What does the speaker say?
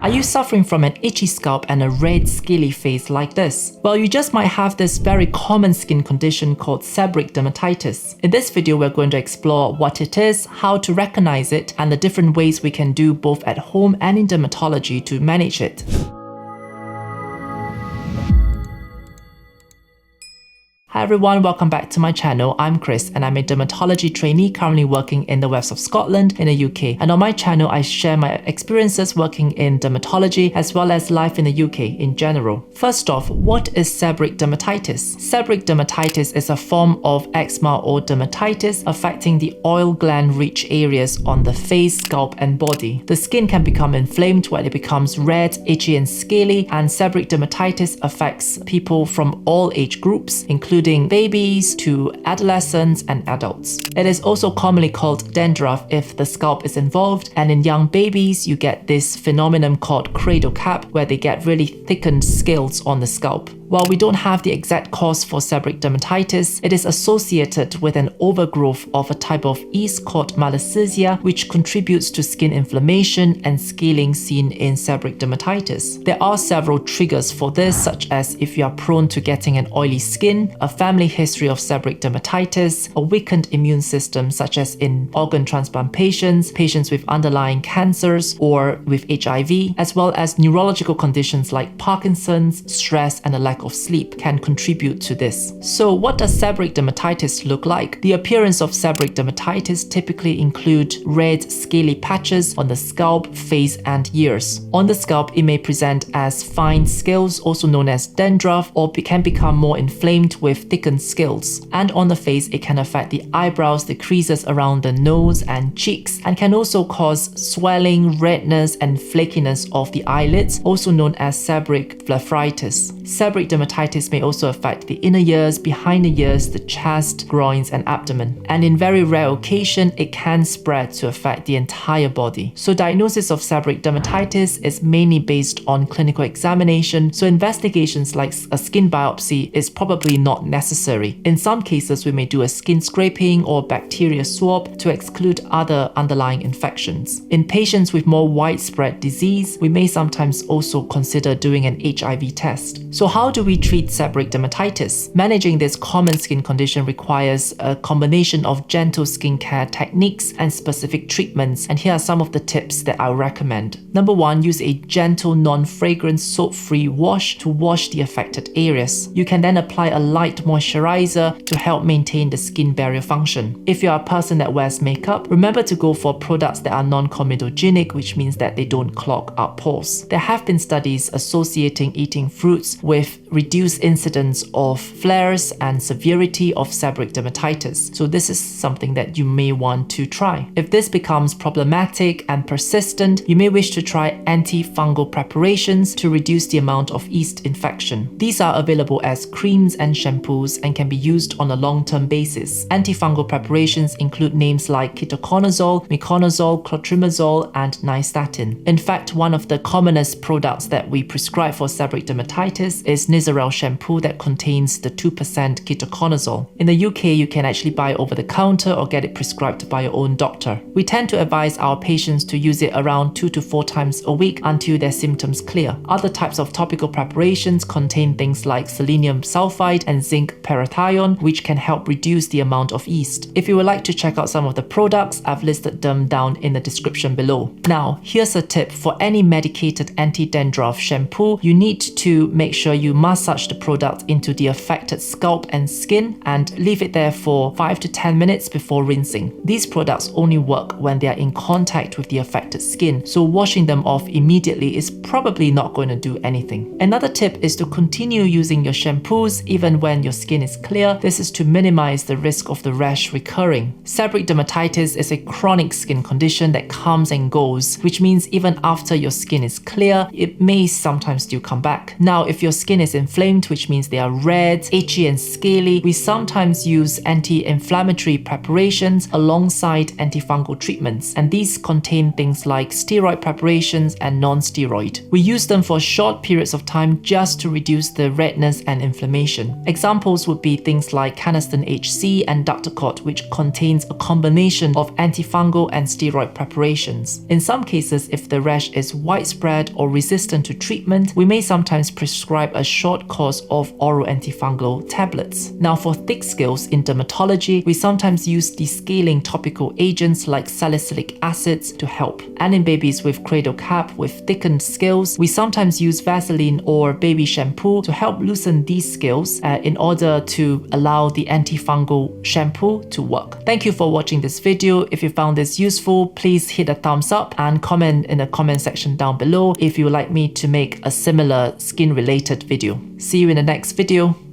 Are you suffering from an itchy scalp and a red, scaly face like this? Well, you just might have this very common skin condition called seborrheic dermatitis. In this video, we're going to explore what it is, how to recognize it, and the different ways we can do both at home and in dermatology to manage it. Hi everyone, welcome back to my channel. I'm Chris and I'm a dermatology trainee currently working in the west of Scotland in the UK. And on my channel, I share my experiences working in dermatology as well as life in the UK in general. First off, what is seborrheic dermatitis? Seborrheic dermatitis is a form of eczema or dermatitis affecting the oil gland-rich areas on the face, scalp and body. The skin can become inflamed where it becomes red, itchy and scaly, and seborrheic dermatitis affects people from all age groups, including babies to adolescents and adults. It is also commonly called dandruff if the scalp is involved, and in young babies you get this phenomenon called cradle cap where they get really thickened scales on the scalp. While we don't have the exact cause for seborrheic dermatitis, it is associated with an overgrowth of a type of yeast called malassezia, which contributes to skin inflammation and scaling seen in seborrheic dermatitis. There are several triggers for this, such as if you are prone to getting an oily skin, a family history of seborrheic dermatitis, a weakened immune system such as in organ transplant patients, patients with underlying cancers, or with HIV, as well as neurological conditions like Parkinson's, stress, and a lack of sleep can contribute to this. So what does seborrheic dermatitis look like? The appearance of seborrheic dermatitis typically include red, scaly patches on the scalp, face, and ears. On the scalp, it may present as fine scales, also known as dandruff, or can become more inflamed with thickened scales. And on the face, it can affect the eyebrows, the creases around the nose and cheeks, and can also cause swelling, redness, and flakiness of the eyelids, also known as seborrheic blepharitis. Seborrheic dermatitis may also affect the inner ears, behind the ears, the chest, groins, and abdomen. And in very rare occasion, it can spread to affect the entire body. So diagnosis of seborrheic dermatitis is mainly based on clinical examination, so investigations like a skin biopsy is probably not necessary. In some cases, we may do a skin scraping or bacteria swab to exclude other underlying infections. In patients with more widespread disease, we may sometimes also consider doing an HIV test. So how do we treat seborrheic dermatitis? Managing this common skin condition requires a combination of gentle skincare techniques and specific treatments, and here are some of the tips that I recommend. Number one, use a gentle, non-fragrant, soap-free wash to wash the affected areas. You can then apply a light moisturizer to help maintain the skin barrier function. If you are a person that wears makeup, remember to go for products that are non-comedogenic, which means that they don't clog up pores. There have been studies associating eating fruits with reduced incidence of flares and severity of seborrheic dermatitis. So this is something that you may want to try. If this becomes problematic and persistent, you may wish to try antifungal preparations to reduce the amount of yeast infection. These are available as creams and shampoos and can be used on a long-term basis. Antifungal preparations include names like ketoconazole, miconazole, clotrimazole, and nystatin. In fact, one of the commonest products that we prescribe for seborrheic dermatitis is Nizoral shampoo that contains the 2% ketoconazole. In the UK, you can actually buy it over the counter or get it prescribed by your own doctor. We tend to advise our patients to use it around 2 to 4 times a week until their symptoms clear. Other types of topical preparations contain things like selenium sulfide and zinc parathion, which can help reduce the amount of yeast. If you would like to check out some of the products, I've listed them down in the description below. Now, here's a tip. For any medicated anti-dandruff shampoo, you need to make sure you massage the product into the affected scalp and skin and leave it there for 5 to 10 minutes before rinsing. These products only work when they are in contact with the affected skin, so washing them off immediately is probably not going to do anything. Another tip is to continue using your shampoos even when your skin is clear. This is to minimize the risk of the rash recurring. Seborrheic dermatitis is a chronic skin condition that comes and goes, which means even after your skin is clear, it may sometimes still come back. Now, if your skin is inflamed, which means they are red, itchy and scaly, we sometimes use anti-inflammatory preparations alongside antifungal treatments, and these contain things like steroid preparations and non-steroid. We use them for short periods of time just to reduce the redness and inflammation. Examples would be things like Canesten HC and Dactocort, which contains a combination of antifungal and steroid preparations. In some cases, if the rash is widespread or resistant to treatment, we may sometimes prescribe a short course of oral antifungal tablets. Now, for thick scales in dermatology, we sometimes use descaling topical agents like salicylic acids to help. And in babies with cradle cap with thickened scales, we sometimes use Vaseline or baby shampoo to help loosen these scales in order to allow the antifungal shampoo to work. Thank you for watching this video. If you found this useful, please hit a thumbs up and comment in the comment section down below if you would like me to make a similar skin related video. See you in the next video.